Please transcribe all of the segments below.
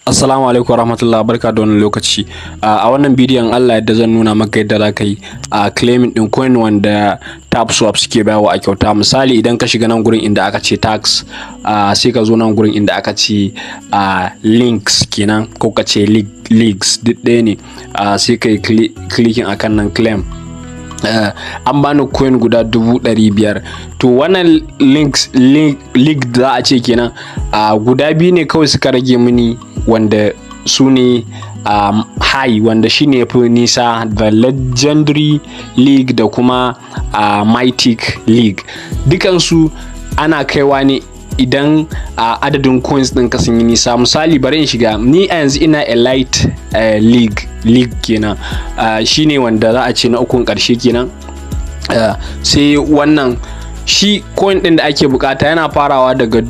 Assalamu alaikum warahmatullahi, barka da wannan lokaci. A wannan bidiyon Allah yadda zan nuna maka yadda za ka yi claiming din coin wanda Tapswap suke bayarwa a kyauta. Misali idan ka shiga nan gurin inda aka ce tax, sai ka zo nan gurin inda aka ce links kenan ko ka ce leagues duk ɗaya ne. Sai ka yi clicking akan nan claim. An bani coin guda 500,000. to wannan link za a ce kenan guda biyu ne kawai suka rage mini, wanda su ne high, wanda shine fi nisa, da legendary league da kuma mythic league. Dukansu ana kaiwa ne idan adadin coins ɗinka sun yi nisa. Misali bari in shiga, ni a yanzu ina elite league kenan, shine wanda za a ce na ukun ƙarshe kenan. Sai wannan shi coin ɗin da ake bukata yana farawa daga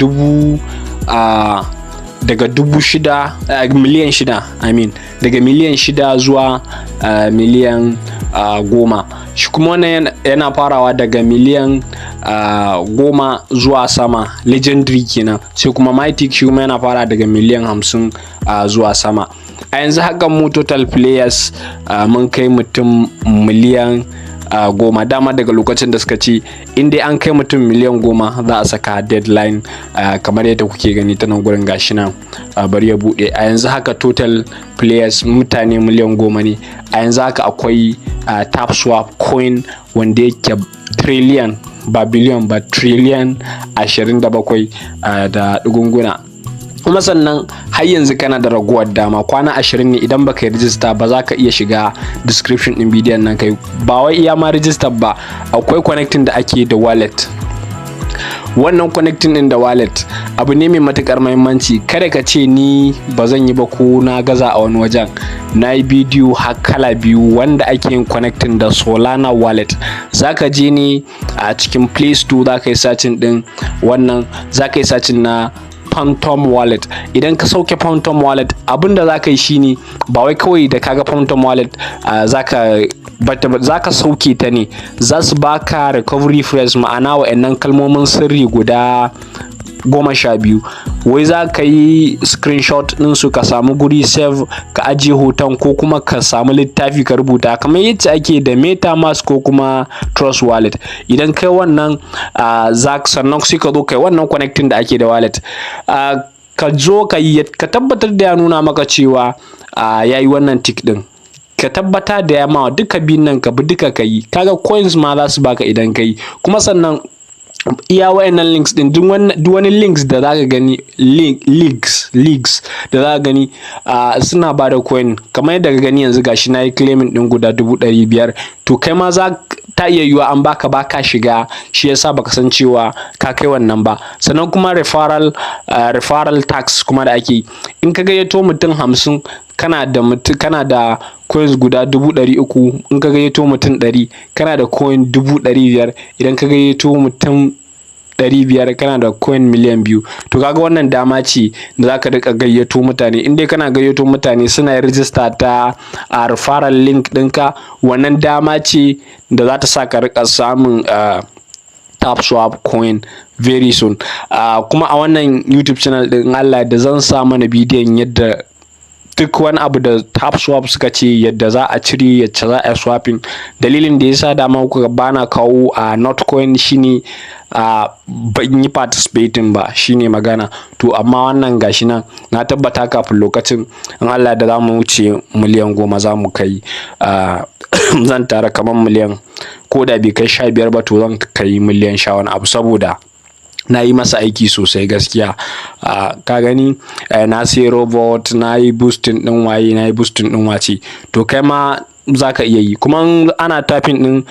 miliyan shida, daga miliyan 6 zuwa miliyan 10. shi kuma wannan yana farawa daga miliyan 10 zuwa sama, legendary kenan. Sai kuma mythic shi kuma yana fara daga miliyan 50 zuwa sama. A yanzu hakan mu total players mun kai mutum miliyan 10. Dama daga lokacin da suka ce in dai an kai mutum miliyan 10 za a saka deadline, kamar yadda kuke gani ta nan gurin gashi nan. Bari ya bude. A yanzu haka total players mutane miliyan 10 ne. A yanzu haka akwai Tapswap coin wanda yake trillion, ba billion ba, trillion 27 da dugunguna. Kuma sannan har yanzu kana da raguwar dama, kwana 20 ne. Idan baka yi register ba za ka iya shiga description din bidiyon nan kai. Ba wai iya ma register ba, akwai connecting da ake da wallet. Wannan connecting din da wallet abu ne mai matukar muhimmanci. Kada ka ce ni ba zan yi ba ko na gaza a wani wajen. Na yi bidiyo har kala biyu wanda ake yin connecting da Solana wallet. Za ka je ne a cikin Play Store, za ka yi searching din wannan, za ka yi searching na Phantom wallet. Idan ka sauke Phantom wallet, abinda za ka yi shine ba wai kawai da kaga Phantom wallet za ka sauke ta ne. Za su baka recovery phrase, ma'ana wa'annan kalmomin sirri guda 12. wai za ka yi screenshot din su, ka samu guri save, ka ajiye hoton, ko kuma ka samu littafi ka rubuta kamar yadda ake da MetaMask ko kuma Trust wallet. Idan kai wannan sannan sai ka zo kai wannan connecting da ake da wallet, ka zo ka tabbatar da ya nuna maka cewa yayi wannan tick din. Ka tabbata da ya ma duka biyun nan, ka bi duka ka yi, kaga coins ma za su baka idan ka yi. Kuma sannan iya wayannan links din, duk wani links da zaka gani, leagues da zaka gani suna ba da coin. Kamar yadda ka gani yanzu gashi nayi claiming din guda 500,000. to kai ma za ta iya yiwa an baka shiga, shi yasa baka san cewa ka kai wannan ba. Sannan kuma referral tax kuma da ake yi. In ka gayyato mutum 50, kana da coins guda 300,000. in ka gayyato mutum 100 kana da coin 500,000. idan ka gayyato mutum 500 kana da coin miliyan 2. to kaga wannan dama ce da zaka rika gayyato mutane. in dai kana gayyato mutane suna register ta referral link ɗinka, wannan dama ce da za ta sa ka rika samun Tapswap coin very soon. Kuma a wannan YouTube channel din Allah da zan sa mana bidiyon yadda duk wani abu da Tapswap suka ce yadda za a cire, yadda za a swapping. Dalilin da yasa dama kuka bana kawo notcoin shine ban yi participating ba, shine magana. To amma wannan gashi nan, na tabbata kafin lokacin in Allah da za mu wuce miliyan 10 za mu kai. Zan tara kamar miliyan, ko da bai kai 15 ba, to zan kai miliyan 10 wani abu, saboda na yi masa aiki sosai gaskiya. Ka gani na sai robot, na yi boosting din waye, na yi boosting din wace. to kai ma za ka iya yi. Kuma ana tapping din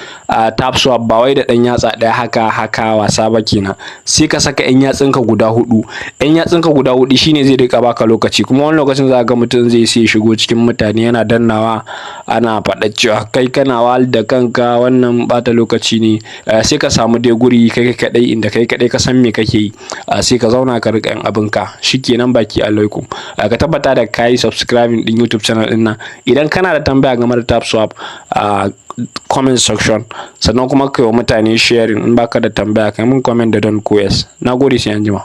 Tapswap ba wai da ɗan yatsa ɗaya haka wasa ba kenan. Sai ka saka 'yan yatsunka guda 4. 'yan yatsunka guda 4 shine zai rika baka lokaci. Kuma wani lokacin za ga mutum zai sai shigo cikin mutane yana dannawa, ana faɗa cewa kai kana wahal da kanka, wannan bata lokaci ne. Sai ka samu dai guri kai kadai, inda kai kadai ka san me kake yi. Sai ka zauna ka rika yin abinka, shikenan, baki alaikum. Ka tabbata da kai subscribing din YouTube channel din nan. Idan kana da tambaya game da Tapswap, comment section. Sannan kuma kai wa mutane sharing. in baka da tambaya kai mun comment da don koyas. Nagode, sai anjima.